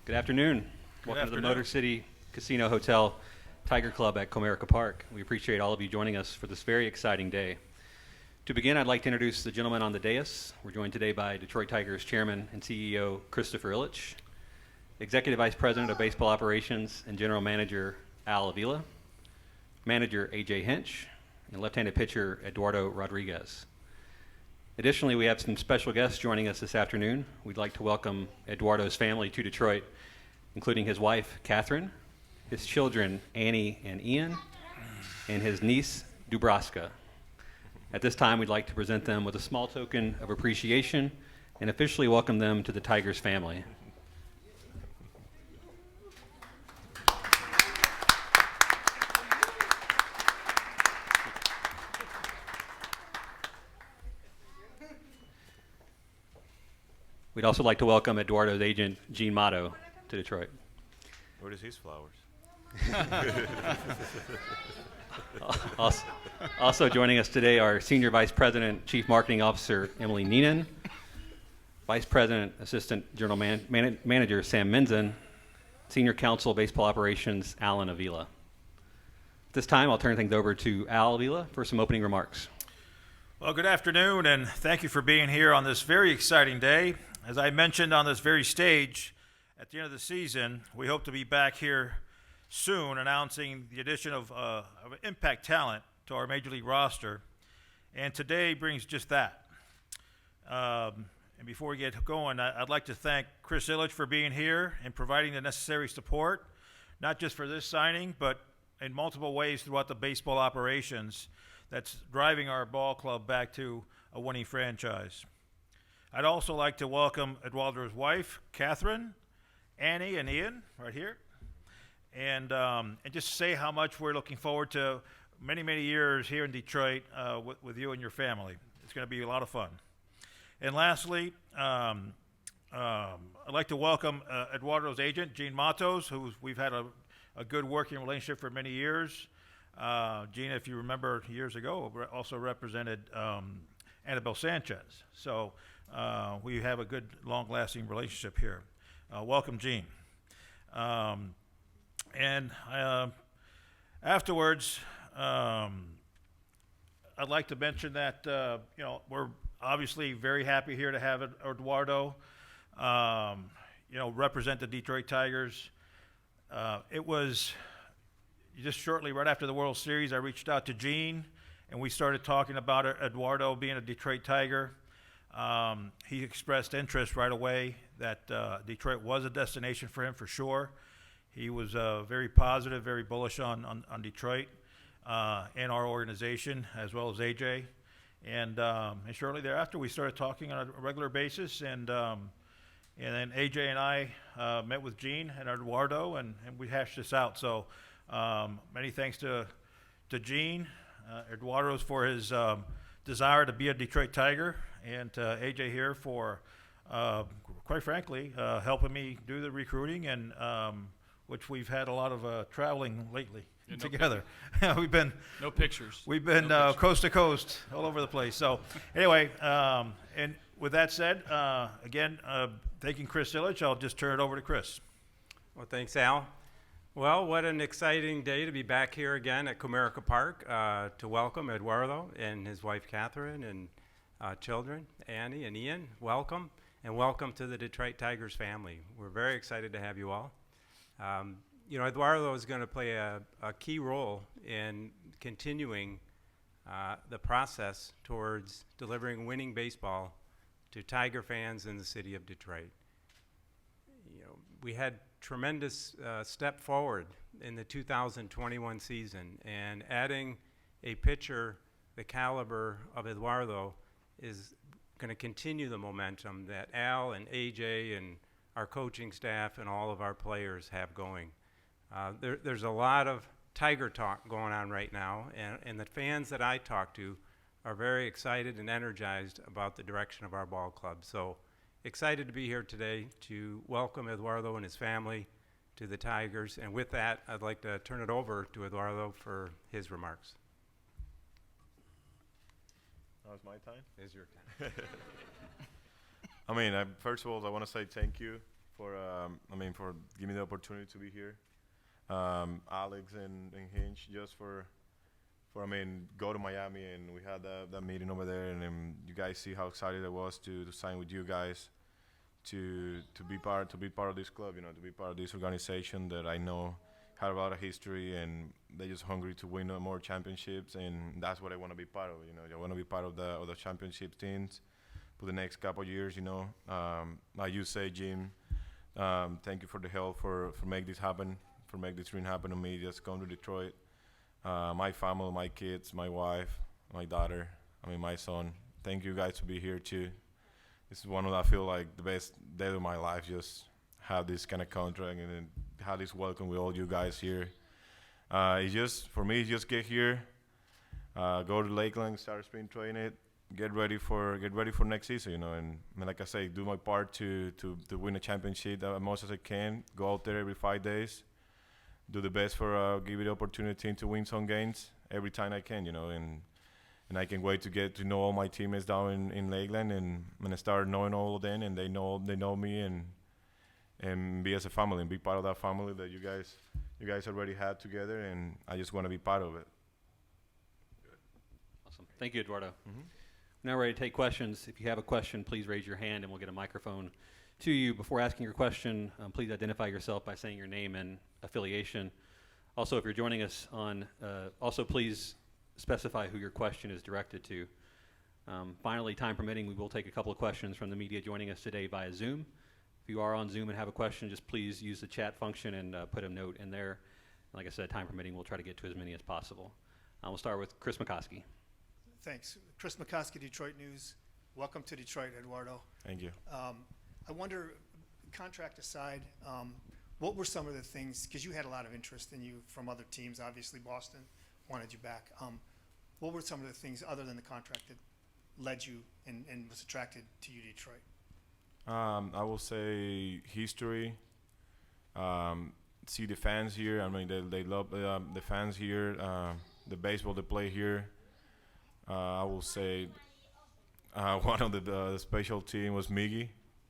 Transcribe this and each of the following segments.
Good afternoon. Welcome to the Motor City Casino Hotel Tiger Club at Comerica Park. We appreciate all of you joining us for this very exciting day. To begin, I'd like to introduce the gentlemen on the dais. We're joined today by Detroit Tigers Chairman and CEO Christopher Ilitch, Executive Vice President of Baseball Operations and General Manager Al Avila, Manager A.J. Hinch, and left-handed pitcher Eduardo Rodriguez. Additionally, we have some special guests joining us this afternoon. We'd like to welcome Eduardo's family to Detroit, including his wife, Catherine, his children, Annie and Ian, and his niece, Dubraska. At this time, we'd like to present them with a small token of appreciation and officially welcome them to the Tigers family. We'd also like to welcome Eduardo's agent, Gene Motto, to Detroit. Where does his flowers? Also joining us today are Senior Vice President, Chief Marketing Officer Emily Neenan, Vice President, Assistant General Manager Sam Minzen, Senior Counsel, Baseball Operations Alan Avila. At this time, I'll turn things over to Al Avila for some opening remarks. Well, good afternoon, and thank you for being here on this very exciting day. As I mentioned on this very stage, at the end of the season, we hope to be back here soon announcing the addition of impact talent to our Major League roster, and today brings just that. And before we get going, I'd like to thank Chris Ilitch for being here and providing the necessary support, not just for this signing, but in multiple ways throughout the baseball operations that's driving our ball club back to a winning franchise. I'd also like to welcome Eduardo's wife, Catherine, Annie, and Ian, right here, and just say how much we're looking forward to many, many years here in Detroit with you and your family. It's going to be a lot of fun. And lastly, I'd like to welcome Eduardo's agent, Gene Matos, who we've had a good working relationship for many years. Gene, if you remember years ago, also represented Annabelle Sanchez. So we have a good, long-lasting relationship here. Welcome, Gene. And afterwards, I'd like to mention that we're obviously very happy here to have Eduardo, represent the Detroit Tigers. It was just shortly right after the World Series, I reached out to Gene, and we started talking about Eduardo being a Detroit Tiger. He expressed interest right away that Detroit was a destination for him for sure. He was very positive, very bullish on Detroit and our organization, as well as AJ. And shortly thereafter, we started talking on a regular basis, and then AJ and I met with Gene and Eduardo, and we hashed this out. So many thanks to Gene, Eduardo for his desire to be a Detroit Tiger, and AJ here for, quite frankly, helping me do the recruiting, and which we've had a lot of traveling lately together. We've been no pictures. We've been coast to coast, all over the place. So anyway, and with that said, again, thanking Chris Ilitch, I'll just turn it over to Chris. Well, thanks, Al. Well, what an exciting day to be back here again at Comerica Park to welcome Eduardo and his wife Catherine and children, Annie and Ian. Welcome, and welcome to the Detroit Tigers family. We're very excited to have you all. Eduardo is going to play a key role in continuing the process towards delivering winning baseball to Tiger fans in the city of Detroit. We had tremendous step forward in the 2021 season, and adding a pitcher the caliber of Eduardo is going to continue the momentum that Al and AJ and our coaching staff and all of our players have going. There's a lot of Tiger talk going on right now, and the fans that I talk to are very excited and energized about the direction of our ball club. So excited to be here today to welcome Eduardo and his family to the Tigers. And with that, I'd like to turn it over to Eduardo for his remarks. Now it's my time? It's your time. First of all, I want to say thank you for giving me the opportunity to be here. Alex and Hinch just for go to Miami, and we had that meeting over there, and you guys see how excited I was to sign with you guys, to be part of this club, to be part of this organization that I know had a lot of history, and they're just hungry to win more championships, and that's what I want to be part of. I want to be part of the championship teams for the next couple of years. Like you say, Jim, thank you for the help for make this happen, for make this dream happen to me. Just come to Detroit. My family, my kids, my wife, my daughter, my son. Thank you guys to be here too. This is one of I feel like the best day of my life. Just have this kind of contract and then have this welcome with all you guys here. It's just for me. Just get here, go to Lakeland, start spring training, get ready for next season. And like I say, do my part to win a championship as much as I can. Go out there every 5 days. Do the best for give it the opportunity to win some games every time I can, and I can wait to get to know all my teammates down in Lakeland, and I start knowing all of them, and they know me, and be as a family and be part of that family that you guys already had together, and I just want to be part of it. Awesome. Thank you, Eduardo. Now we're ready to take questions. If you have a question, please raise your hand and we'll get a microphone to you. Before asking your question, please identify yourself by saying your name and affiliation. Also, if you're joining us on, also please specify who your question is directed to. Finally, time permitting, we will take a couple of questions from the media joining us today via Zoom. If you are on Zoom and have a question, just please use the chat function and put a note in there. And like I said, time permitting, we'll try to get to as many as possible. We'll start with Chris Mccoskey. Thanks. Chris Mccoskey, Detroit News. Welcome to Detroit, Eduardo. Thank you. I wonder, contract aside, what were some of the things, because you had a lot of interest in you from other teams, obviously Boston wanted you back. What were some of the things other than the contract that led you and was attracted to you, Detroit? I will say history. See the fans here. They love the fans here. The baseball they play here. I will say one of the special team was Miggy.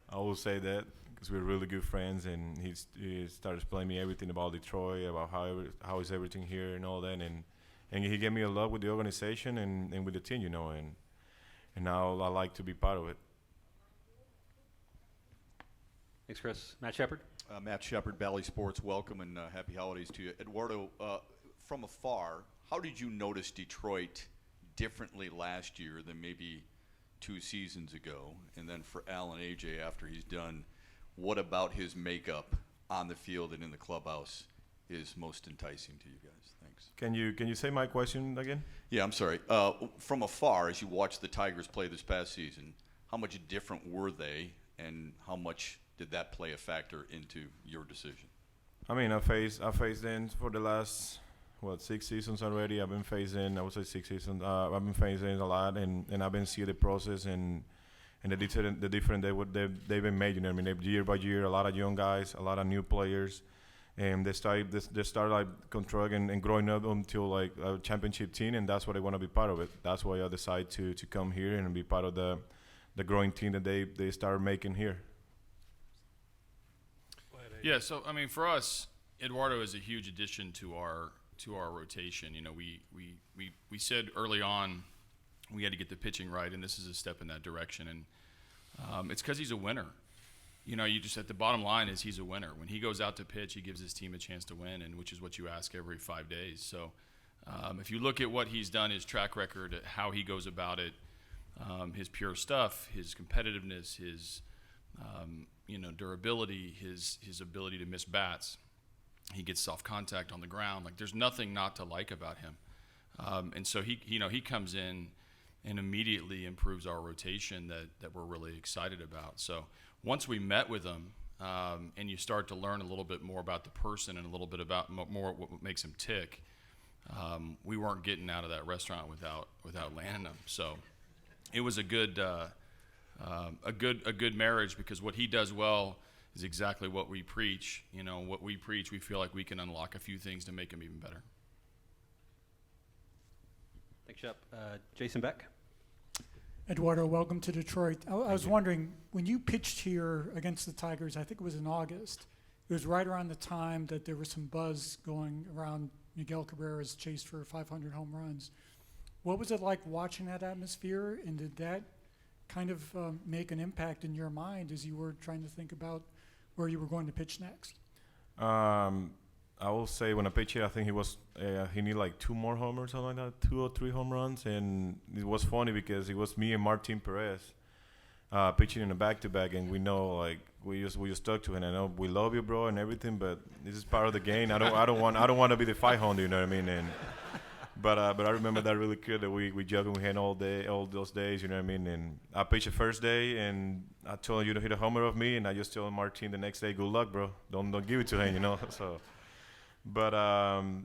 I will say that because we're really good friends, and he started explaining me everything about Detroit, about how is everything here and all that, and he gave me a love with the organization and with the team, and now I like to be part of it. Thanks, Chris. Matt Shepard. Matt Shepard, Valley Sports. Welcome and happy holidays to you. Eduardo, from afar, how did you notice Detroit differently last year than maybe 2 seasons ago? And then for Al and AJ, after he's done, what about his makeup on the field and in the clubhouse is most enticing to you guys? Thanks. Can you say my question again? Yeah, I'm sorry. From afar, as you watched the Tigers play this past season, how much different were they, and how much did that play a factor into your decision? I faced them for the last 6 seasons already. I've been facing, I would say 6 seasons. I've been facing a lot, and I've been seeing the process and the different they've been made. Year by year, a lot of young guys, a lot of new players, and they start like contracting and growing up until like a championship team, and that's what I want to be part of it. That's why I decided to come here and be part of the growing team that they start making here. Yeah, so for us, Eduardo is a huge addition to our rotation. We said early on we had to get the pitching right, and this is a step in that direction. And it's because he's a winner. You just at the bottom line is he's a winner. When he goes out to pitch, he gives his team a chance to win, and which is what you ask every 5 days. So if you look at what he's done, his track record, how he goes about it, his pure stuff, his competitiveness, his durability, his ability to miss bats. He gets soft contact on the ground. Like, there's nothing not to like about him. And so he comes in and immediately improves our rotation that we're really excited about. So once we met with him, and you start to learn a little bit more about the person and a little bit about more what makes him tick, we weren't getting out of that restaurant without landing him. So it was a good marriage, because what he does well is exactly what we preach. What we preach, we feel like we can unlock a few things to make him even better. Thanks, Shep. Jason Beck. Eduardo, welcome to Detroit. I was wondering, when you pitched here against the Tigers, I think it was in August, it was right around the time that there was some buzz going around Miguel Cabrera's chase for 500 home runs. What was it like watching that atmosphere, and did that kind of make an impact in your mind as you were trying to think about where you were going to pitch next? I will say when I pitched here, I think he needed like 2 more homers, something like that, 2 or 3 home runs, and it was funny because it was me and Martin Perez pitching in a back-to-back, and we know like we just talked to him. I know we love you, bro, and everything, but this is part of the game. I don't want to be the 500, you know what I mean? And but I remember that really clear that we jogged and we had all those days, you know what I mean? And I pitched the first day, and I told him you to hit a homer of me, and I just told Martin the next day, good luck, bro. Don't give it to him, you know. So. But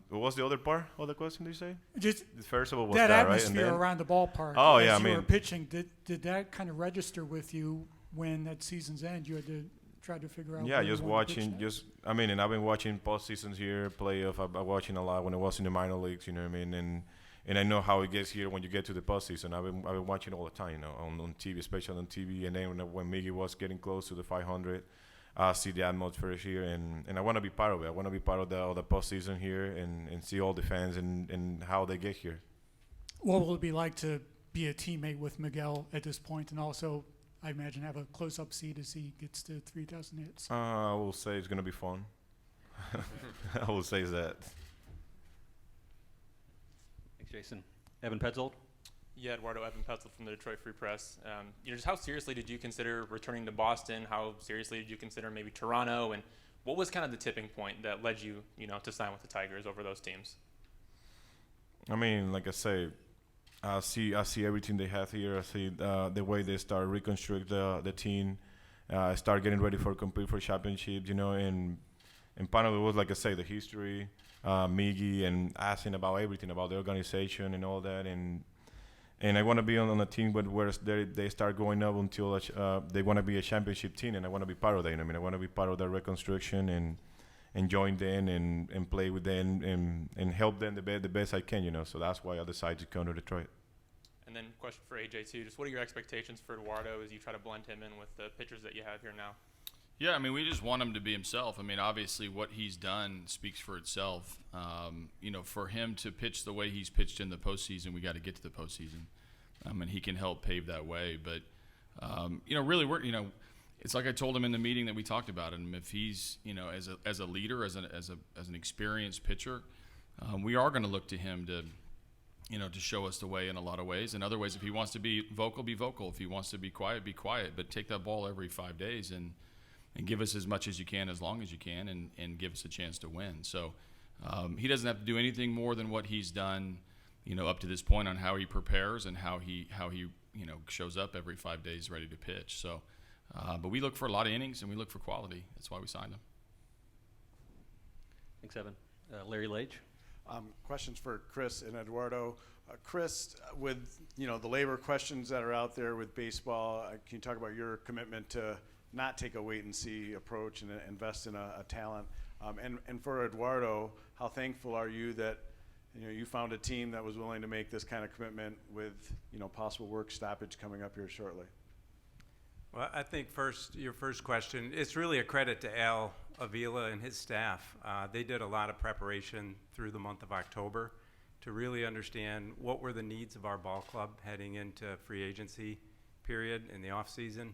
what was the other part of the question, did you say? Just first of all, was that that right? atmosphere And then, around the ballpark. Oh, as yeah, I you were mean- pitching, did that kind of register with you when at season's end you had to try to figure out? yeah, where you just wanted to pitch watching, next? and I've been watching postseasons here, playoff. I've been watching a lot when I was in the minor leagues, you know what I mean? And I know how it gets here when you get to the postseason. I've been watching all the time, you know, on TV, especially on TV. And then when Miggy was getting close to the 500, I see the atmosphere here, and I want to be part of it. I want to be part of the postseason here and see all the fans and how they get here. What will it be like to be a teammate with Miguel at this point, and also, I imagine, have a close-up seat as he gets to 3,000 hits? I will say it's going to be fun. I will say that. Thanks, Jason. Evan Petzold. Yeah, Eduardo, Evan Petzold from the Detroit Free Press. Just how seriously did you consider returning to Boston? How seriously did you consider maybe Toronto? And what was kind of the tipping point that led you, to sign with the Tigers over those teams? I mean, like I say, I see everything they have here. I see the way they start reconstruct the team, start getting ready for compete for championships, and part of it was, like I say, the history, Miggy, and asking about everything about the organization and all that, and I want to be on a team where they start going up until they want to be a championship team, and I want to be part of that. I want to be part of that reconstruction and join them and play with them and help them the best I can, So that's why I decided to come to Detroit. And then question for AJ too, just what are your expectations for Eduardo as you try to blend him in with the pitchers that you have here now? Yeah, we just want him to be himself. Obviously what he's done speaks for itself. For him to pitch the way he's pitched in the postseason, we got to get to the postseason. And he can help pave that way. But, really, it's like I told him in the meeting that we talked about him. If he's, as a leader, as an experienced pitcher, we are going to look to him to show us the way in a lot of ways. In other ways, if he wants to be vocal, be vocal. If he wants to be quiet, but take that ball every 5 days and give us as much as you can, as long as you can, and give us a chance to win. So he doesn't have to do anything more than what he's done, up to this point on how he prepares and how he shows up every 5 days ready to pitch. So, but we look for a lot of innings and we look for quality. That's why we signed him. Thanks, Evan. Larry Leitch. Questions for Chris and Eduardo. Chris, with the labor questions that are out there with baseball, can you talk about your commitment to not take a wait-and-see approach and invest in a talent? And for Eduardo, how thankful are you that you found a team that was willing to make this kind of commitment with possible work stoppage coming up here shortly? Well, I think your first question, it's really a credit to Al Avila and his staff. They did a lot of preparation through the month of October to really understand what were the needs of our ball club heading into free agency period in the off season,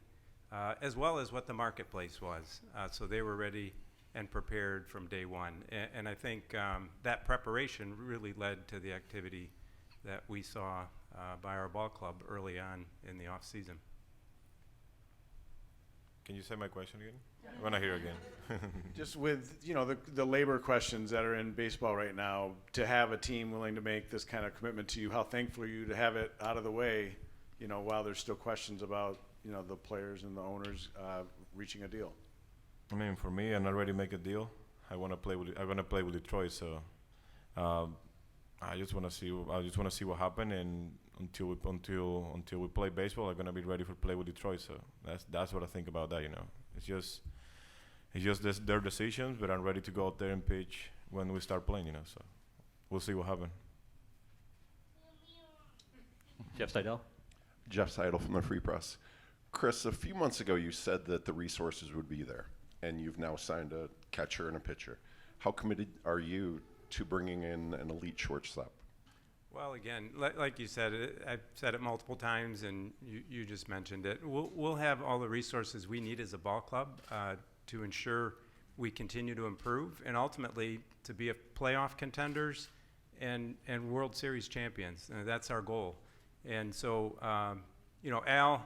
as well as what the marketplace was. So they were ready and prepared from day one. And I think that preparation really led to the activity that we saw by our ball club early on in the off season. Can you say my question again? I want to hear again. Just with the labor questions that are in baseball right now, to have a team willing to make this kind of commitment to you, how thankful are you to have it out of the way, while there's still questions about the players and the owners reaching a deal? For me, I'm not ready to make a deal. I want to play with Detroit, so I just want to see. I just want to see what happens, and until we play baseball, I'm gonna be ready for play with Detroit. So that's what I think about that. It's just their decisions, but I'm ready to go out there and pitch when we start playing. So we'll see what happens. Jeff Seidel. Jeff Seidel from the Free Press. Chris, a few months ago you said that the resources would be there, and you've now signed a catcher and a pitcher. How committed are you to bringing in an elite shortstop? Well, again, like you said, I've said it multiple times, and you just mentioned it. We'll have all the resources we need as a ball club to ensure we continue to improve and ultimately to be a playoff contenders and World Series champions. That's our goal. And so, Al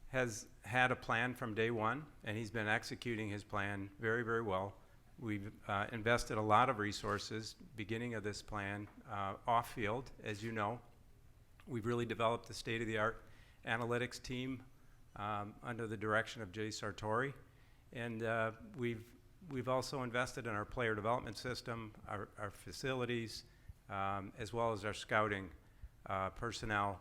has had a plan from day one, and he's been executing his plan very, very well. We've invested a lot of resources beginning of this plan off field, as you know. We've really developed a state-of-the-art analytics team under the direction of Jay Sartori. And we've also invested in our player development system, our facilities, as well as our scouting personnel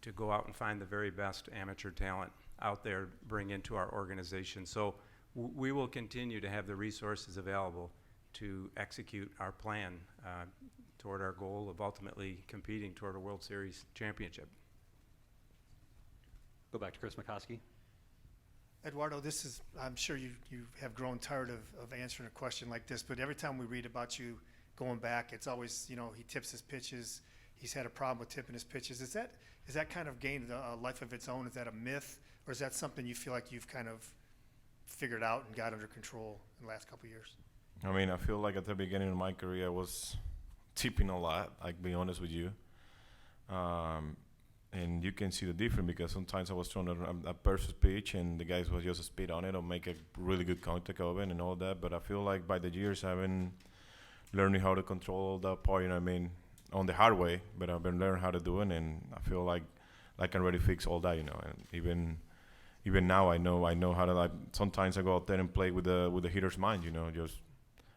to go out and find the very best amateur talent out there, bring into our organization. So we will continue to have the resources available to execute our plan toward our goal of ultimately competing toward a World Series championship. Go back to Chris Mccoskey. Eduardo, this is, I'm sure you have grown tired of answering a question like this, but every time we read about you going back, it's always, he tips his pitches. He's had a problem with tipping his pitches. Is that kind of gained a life of its own? Is that a myth? Or is that something you feel like you've kind of figured out and got under control in the last couple of years? I mean, I feel like at the beginning of my career, I was tipping a lot, like, be honest with you. And you can see the difference because sometimes I was throwing a versus pitch and the guys was just spit on it or make a really good contact of it and all that. But I feel like by the years I've been learning how to control that part, on the hard way. But I've been learning how to do it, and I feel like I can already fix all that, And even now I know how to, like, sometimes I go out there and play with the hitter's mind, just,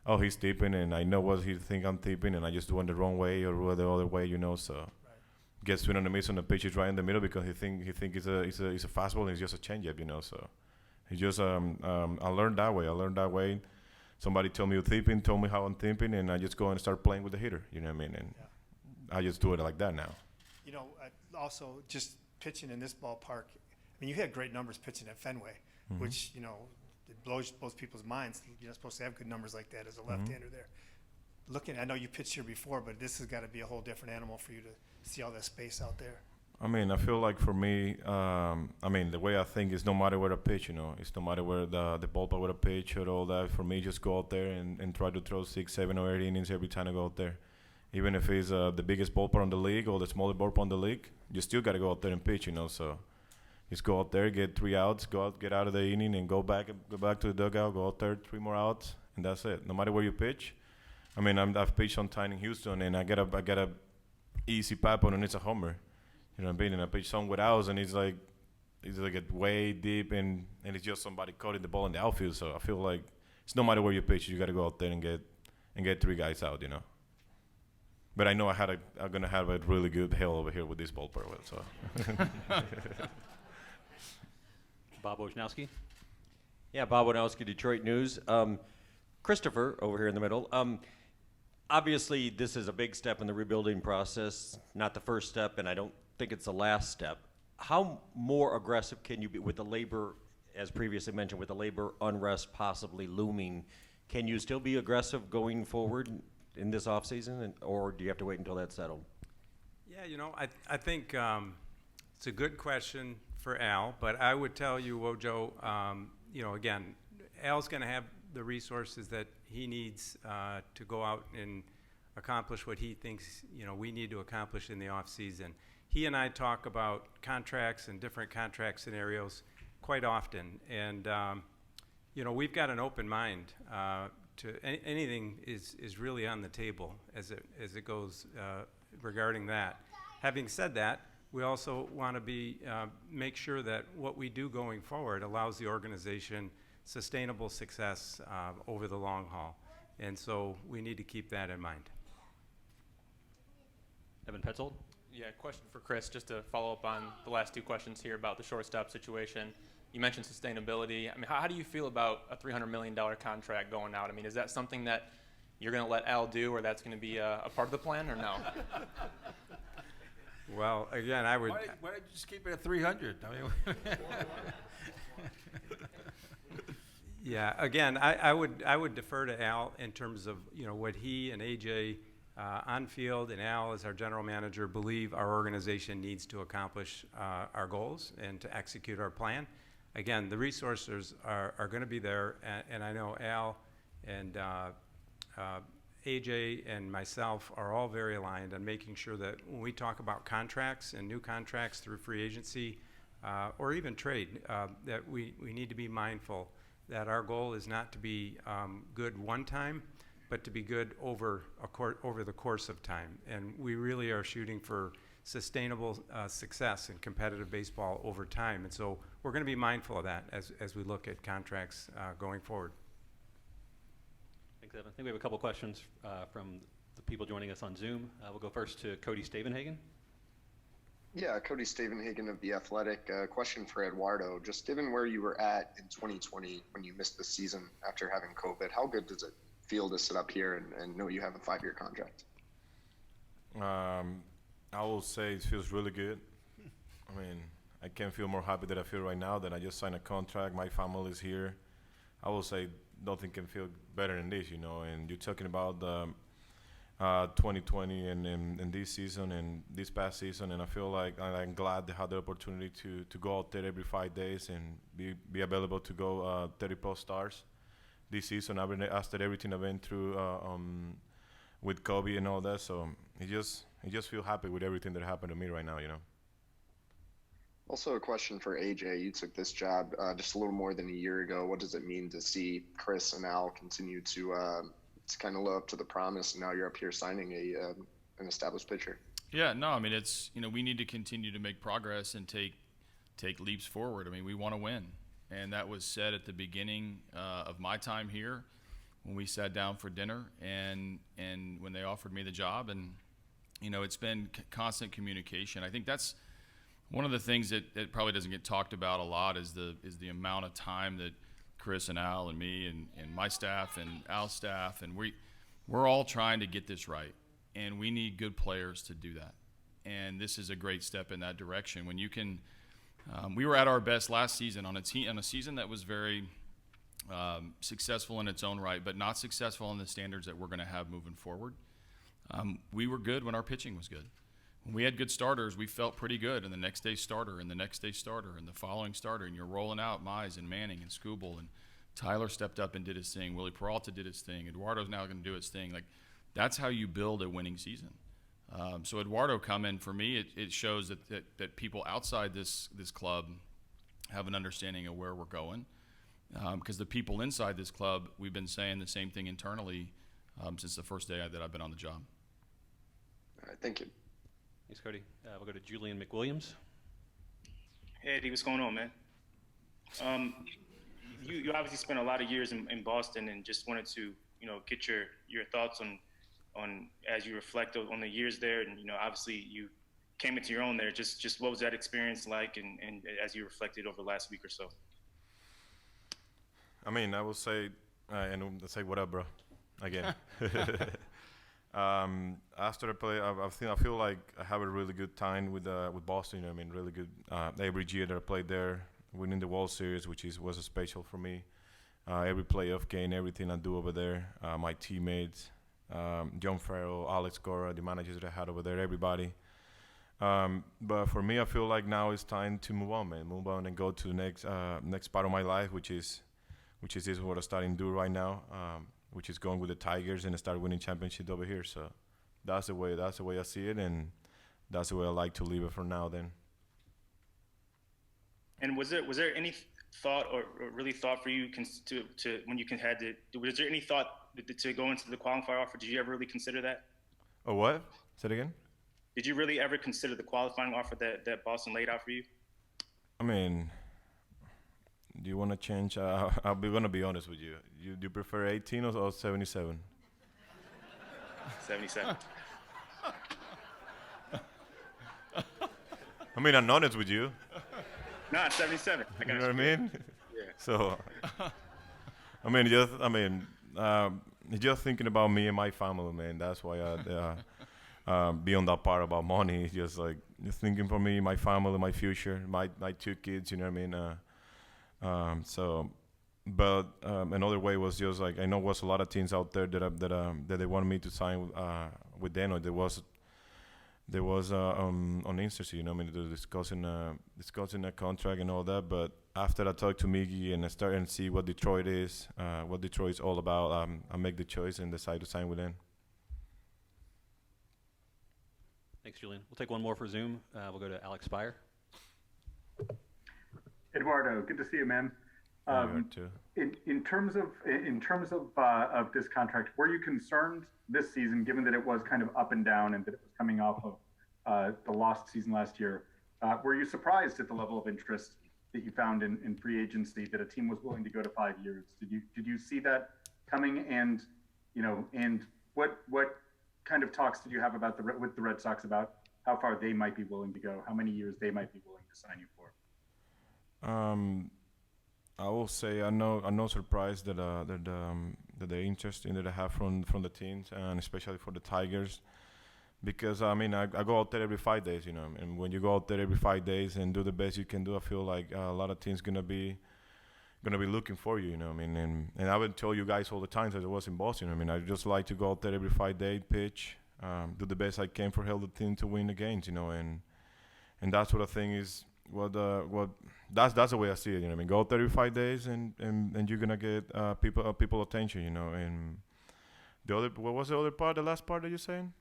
oh, he's tipping and I know what he think I'm tipping and I just do it the wrong way or the other way, so. Gets swing on the miss on the pitch is right in the middle because he think it's a fastball and it's just a changeup, So he just I learned that way. Somebody told me told me how I'm tipping, and I just go and start playing with the hitter. You know what I mean? And I just do it like that now. Also just pitching in this ballpark. I mean, you had great numbers pitching at Fenway, which it blows people's minds. You're not supposed to have good numbers like that as a left-hander there. I know you pitched here before, but this has got to be a whole different animal for you to see all that space out there. I mean, I feel like for me, the way I think is no matter where I pitch, it's no matter where the ballpark where I pitch or all that. For me, just go out there and try to throw 6, 7, or 8 innings every time I go out there. Even if it's the biggest ballpark in the league or the smallest ballpark in the league, you still got to go out there and pitch, So just go out there, get 3 outs, get out of the inning, and go back to the dugout, go out there, 3 more outs, and that's it. No matter where you pitch. I mean, I've pitched sometime in Houston, and I get a easy pop on, and it's a homer. You know what I mean? And I pitch some with outs, and it's like a way deep, and it's just somebody cutting the ball in the outfield. So I feel like it's no matter where you pitch, you got to go out there and get 3 guys out, But I know I'm gonna have a really good hill over here with this ballpark. So. Bob Wojnowski. Yeah, Bob Wojnowski, Detroit News. Christopher, over here in the middle. Obviously, this is a big step in the rebuilding process, not the first step, and I don't think it's the last step. How more aggressive can you be with the labor, as previously mentioned, with the labor unrest possibly looming? Can you still be aggressive going forward in this offseason, or do you have to wait until that's settled? Yeah, I think it's a good question for Al, but I would tell you, Wojo, again, Al's going to have the resources that he needs to go out and accomplish what he thinks we need to accomplish in the off season. He and I talk about contracts and different contract scenarios quite often, and we've got an open mind to anything is really on the table as it goes regarding that. Having said that, we also want to make sure that what we do going forward allows the organization sustainable success over the long haul. And so we need to keep that in mind. Evan Petzold. Yeah, question for Chris, just to follow up on the last 2 questions here about the shortstop situation. You mentioned sustainability. I mean, how do you feel about a $300 million contract going out? I mean, is that something that you're going to let Al do, or that's going to be a part of the plan, or no? Well, again, I would. Why did you just keep it at 300? I mean, Yeah, again, I would defer to Al in terms of, what he and AJ on field, and Al as our general manager believe our organization needs to accomplish our goals and to execute our plan. Again, the resources are going to be there, and I know Al and AJ and myself are all very aligned on making sure that when we talk about contracts and new contracts through free agency or even trade, that we need to be mindful that our goal is not to be good one time, but to be good over the course of time. And we really are shooting for sustainable success in competitive baseball over time. And so we're going to be mindful of that as we look at contracts going forward. Thanks, Evan. I think we have a couple questions from the people joining us on Zoom. We'll go first to Cody Stavenhagen. Yeah, Cody Stavenhagen of The Athletic. Question for Eduardo. Just given where you were at in 2020 when you missed the season after having COVID, how good does it feel to sit up here and know you have a 5-year contract? I will say it feels really good. I mean, I can't feel more happy than I feel right now that I just signed a contract. My family is here. I will say nothing can feel better than this, And you're talking about 2020 and this season and this past season, and I feel like I'm glad to have the opportunity to go out there every 5 days and be available to go 30+ stars this season. After everything I've been through with Kobe and all that, so I just feel happy with everything that happened to me right now, Also a question for AJ. You took this job just a little more than a year ago. What does it mean to see Chris and Al continue to kind of live up to the promise, and now you're up here signing an established pitcher? Yeah, no, I mean, it's, we need to continue to make progress and take leaps forward. I mean, we want to win. And that was said at the beginning of my time here when we sat down for dinner and when they offered me the job. And, it's been constant communication. I think that's one of the things that probably doesn't get talked about a lot is the amount of time that Chris and Al and me and my staff and Al's staff, and we're all trying to get this right, and we need good players to do that. And this is a great step in that direction. When you can, we were at our best last season on a season that was very successful in its own right, but not successful in the standards that we're going to have moving forward. We were good when our pitching was good. When we had good starters, we felt pretty good, and the next day starter, and the next day starter, and the following starter, and you're rolling out Mize and Manning and Skubal, and Tyler stepped up and did his thing. Willie Peralta did his thing. Eduardo's now going to do his thing. Like, that's how you build a winning season. So Eduardo coming, for me, it shows that people outside this club have an understanding of where we're going. Because the people inside this club, we've been saying the same thing internally since the first day that I've been on the job. All right, thank you. Thanks, Cody. We'll go to Julian McWilliams. Hey, Eddie, what's going on, man? You obviously spent a lot of years in Boston, and just wanted to, get your thoughts on as you reflect on the years there, and obviously you came into your own there. Just what was that experience like, and as you reflected over the last week or so? I mean, I will say, and I'll say what up, bro, again. After I play, I feel like I have a really good time with Boston. Really good. Every year that I played there, winning the World Series, which was special for me. Every playoff game, everything I do over there, my teammates, John Farrell, Alex Cora, the managers that I had over there, everybody. But for me, I feel like now it's time to move on, man. Move on and go to the next part of my life, which is what I'm starting to do right now. Which is going with the Tigers and start winning championships over here. So that's the way I see it, and that's the way I like to leave it for now. Then. And was there any thought or really thought for you to when you had to? Was there any thought to go into the qualifying offer? Did you ever really consider that? Oh, what? Say it again. Did you really ever consider the qualifying offer that Boston laid out for you? I mean, do you want to change? I'm going to be honest with you. Do you prefer 18 or 77? 77. I mean, I'm honest with you. Nah, 77. You know what I mean? Yeah. So, just thinking about me and my family, man. That's why beyond that part about money. Just like just thinking for me, my family, my future, my 2 kids. You know what I mean? But another way was just like I know was a lot of teams out there that they wanted me to sign with them, or there was on Instagram, you know, I mean, discussing a contract and all that. But after I talked to Miggy and I started and see what Detroit is, what Detroit's all about, I make the choice and decide to sign with them. Thanks, Julian. We'll take one more for Zoom. We'll go to Alex Spire. Eduardo, good to see you, man. Too. In terms of this contract, were you concerned this season, given that it was kind of up and down and that it was coming off of the lost season last year? Were you surprised at the level of interest that you found in free agency, that a team was willing to go to 5 years? Did you see that coming? And what kind of talks did you have with the Red Sox about how far they might be willing to go, how many years they might be willing to sign you for? I will say I'm not surprised that the interest that I have from the teams, and especially for the Tigers, because I mean I go out there every 5 days, you know, and when you go out there every 5 days and do the best you can do, I feel like a lot of teams gonna be looking for you, you know. I mean, and I would tell you guys all the time that I was in Boston. I mean, I just like to go out there every 5 days, pitch, do the best I can for help the team to win the games, you know, and that sort of thing is. That's the way I see it. You know, I mean, go 35 days and you're gonna get people attention. You know, and what was the other part? The last part that you're saying?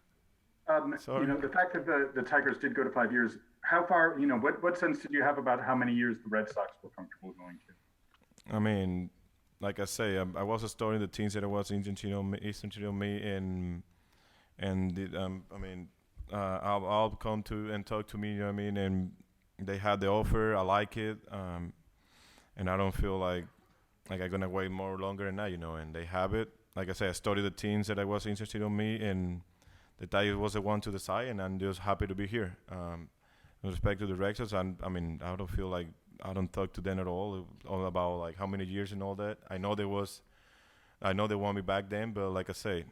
You know, the fact that the Tigers did go to 5 years. How far? You know, what sense did you have about how many years the Red Sox were comfortable going to? I mean, like I say, I was starting the teams that I was interested in me, I'll come to and talk to me. You know what I mean? And they had the offer. I like it, and I don't feel like I'm gonna wait more longer than that, you know. And they have it. Like I said, I studied the teams that I was interested in me, and the Tigers was the one to decide, and I'm just happy to be here. With respect to the Red Sox, I mean, I don't feel like I don't talk to them at all about like how many years and all that. I know they want me back then, but like I say,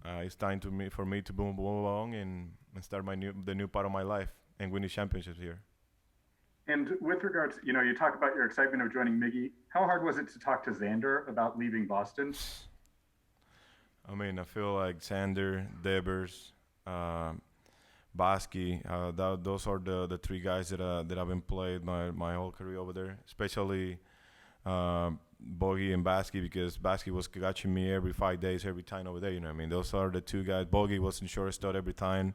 it's time for me to move along and start the new part of my life and win the championships here. And with regards, you know, you talk about your excitement of joining Miggy. How hard was it to talk to Xander about leaving Boston? I mean, I feel like Xander, Devers, Mccoskey, those are the 3 guys that I've been played my whole career over there. Especially Bogey and Mccoskey, because Mccoskey was catching me every 5 days, every time over there. You know what I mean? Those are the 2 guys. Bogey was in shortstop every time.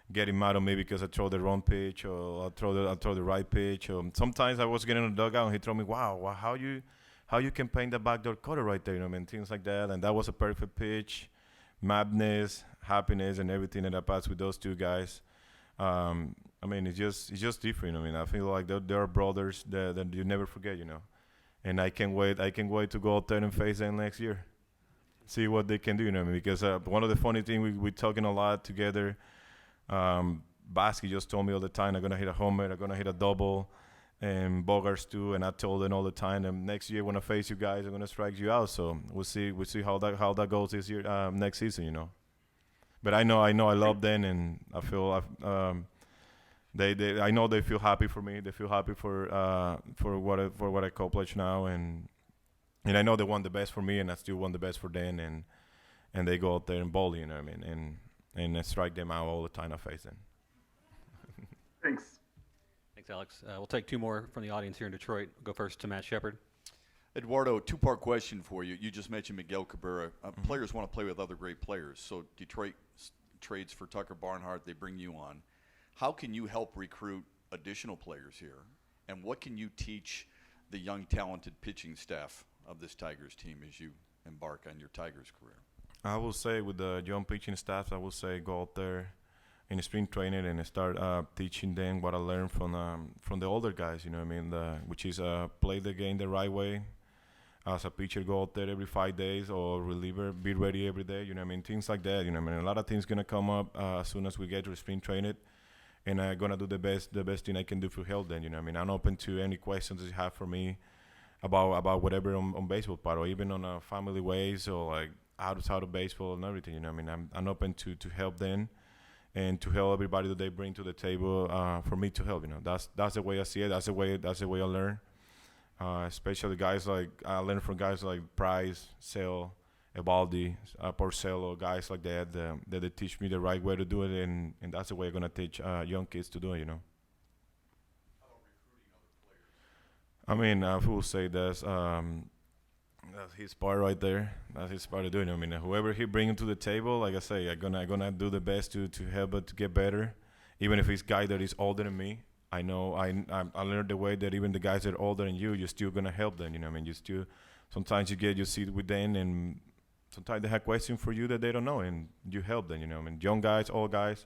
Getting mad at me because I throw the wrong pitch or I throw the right pitch. Sometimes I was getting in the dugout and he told me, "Wow, how you can paint the backdoor cutter right there?" You know, I mean, things like that. And that was a perfect pitch, madness, happiness, and everything that I passed with those 2 guys. I mean, it's just different. I mean, I feel like they are brothers that you never forget, you know. And I can't wait to go out there and face them next year, see what they can do. You know what I mean? Because one of the funny things we're talking a lot together. Mccoskey just told me all the time, I'm gonna hit a homer, I'm gonna hit a double, and Bogarts too. And I told them all the time, and next year when I face you guys, I'm gonna strike you out. So we'll see how that goes this year, next season, you know. But I know I love them, and I feel I know they feel happy for me. They feel happy for what I accomplished now, and I know they want the best for me, and I still want the best for them, and they go out there and bowl, you know what I mean, and I strike them out all the time I face them. Thanks. Thanks, Alex. We'll take 2 more from the audience here in Detroit. We'll go first to Matt Shepard. Eduardo, 2-part question for you. You just mentioned Miguel Cabrera. Players want to play with other great players. So Detroit trades for Tucker Barnhart. They bring you on. How can you help recruit additional players here? And what can you teach the young, talented pitching staff of this Tigers team as you embark on your Tigers career? I will say with the young pitching staff, I will say go out there in spring training and start teaching them what I learned from the older guys. You know what I mean? Which is play the game the right way. As a pitcher, go out there every 5 days, or reliever, be ready every day. You know what I mean? Things like that. You know what I mean? A lot of things gonna come up as soon as we get to spring training, and I'm gonna do the best thing I can do to help them. You know what I mean? I'm open to any questions you have for me about whatever on baseball part, or even on family ways, or like outside of baseball and everything. You know what I mean? I'm open to help them and to help everybody that they bring to the table for me to help. That's the way I see it. That's the way I learn. Especially guys like I learn from guys like Price, Sale, Ebaldi, Porcello, guys like that that they teach me the right way to do it, and that's the way I'm gonna teach young kids to do it. I mean, I will say that's his part right there. That's his part of doing it. I mean, whoever he brings to the table, like I say, I'm gonna do the best to help it to get better, even if it's a guy that is older than me. I know I learned the way that even the guys that are older than you're still gonna help them. I mean, you still sometimes you sit with them, and sometimes they have questions for you that they don't know, and you help them. I mean, young guys, old guys.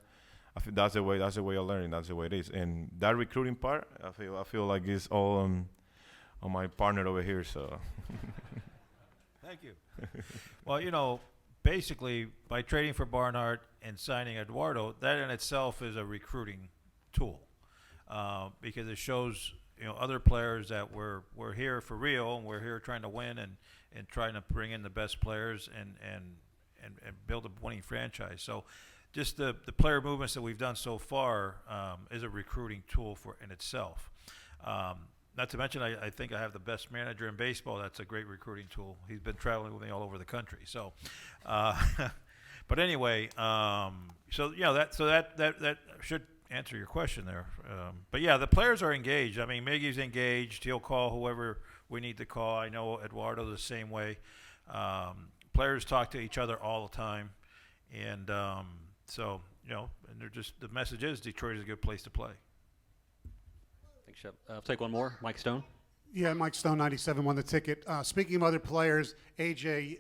I feel that's the way of learning. That's the way it is. And that recruiting part, I feel like it's all on my partner over here. So. Thank you. Well, basically, by trading for Barnhart and signing Eduardo, that in itself is a recruiting tool, because it shows other players that we're here for real, and we're here trying to win and trying to bring in the best players and build a winning franchise. So, just the player movements that we've done so far is a recruiting tool in itself. Not to mention, I think I have the best manager in baseball. That's a great recruiting tool. He's been traveling with me all over the country. So, but anyway, that should answer your question there. But yeah, the players are engaged. I mean, Miggy's engaged. He'll call whoever we need to call. I know Eduardo the same way. Players talk to each other all the time, and so and they're just the message is Detroit is a good place to play. Thanks, Shep. I'll take one more. Mike Stone. Yeah, Mike Stone, 97, won the ticket. Speaking of other players, AJ,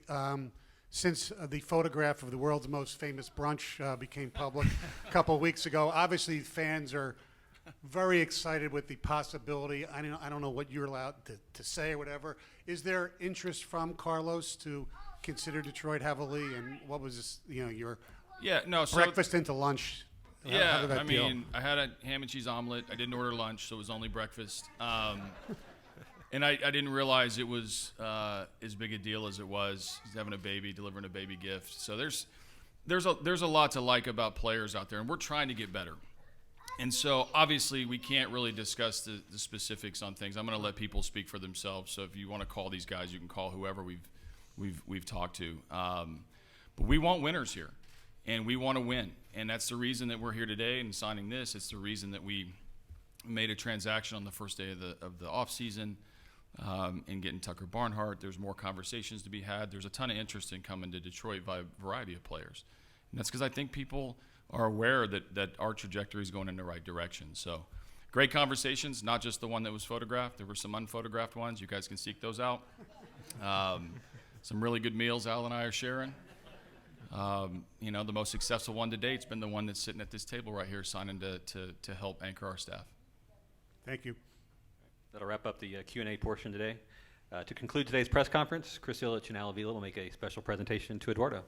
since the photograph of the world's most famous brunch became public a couple of weeks ago, obviously fans are very excited with the possibility. I don't know what you're allowed to say or whatever. Is there interest from Carlos to consider Detroit heavily? And what was this, your breakfast into lunch? How did that deal? Mean, I had a ham and cheese omelet. I didn't order lunch, so it was only breakfast. And I didn't realize it was as big a deal as it was. He's having a baby, delivering a baby gift. So there's a lot to like about players out there, and we're trying to get better. And so obviously we can't really discuss the specifics on things. I'm going to let people speak for themselves. So if you want to call these guys, you can call whoever we've talked to. But we want winners here, and we want to win. And that's the reason that we're here today and signing this. It's the reason that we made a transaction on the first day of the off season, and getting Tucker Barnhart. There's more conversations to be had. There's a ton of interest in coming to Detroit by a variety of players. And that's because I think people are aware that our trajectory is going in the right direction. So great conversations, not just the one that was photographed. There were some unphotographed ones. You guys can seek those out. Some really good meals Al and I are sharing. The most successful one to date has been the one that's sitting at this table right here signing to help anchor our staff. Thank you. That'll wrap up the Q&A portion today. To conclude today's press conference, Chris Ilitch and Avila will make a special presentation to Eduardo.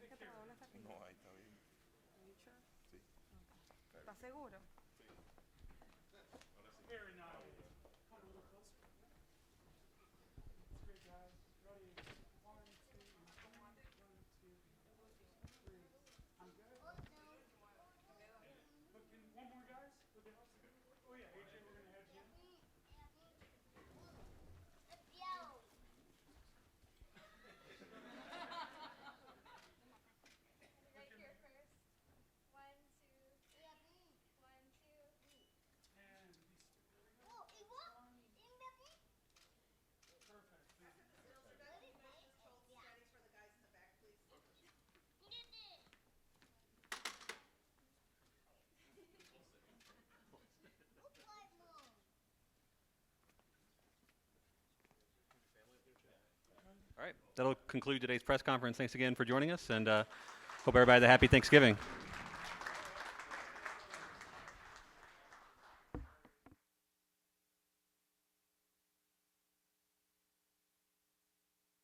No, ahí está bien. Sí. ¿Estás seguro? Very nice. Come a little closer. That's great, guys. Ready? 1, 2, 1, 2, 3. I'm good. Looking, one more, guys. Look at us. Oh yeah, AJ, we're gonna have you. Right here first. 1, 2, 1, 2. And be still. Here we go. Perfect. All right, that'll conclude today's press conference. Thanks again for joining us, and hope everybody had a happy Thanksgiving.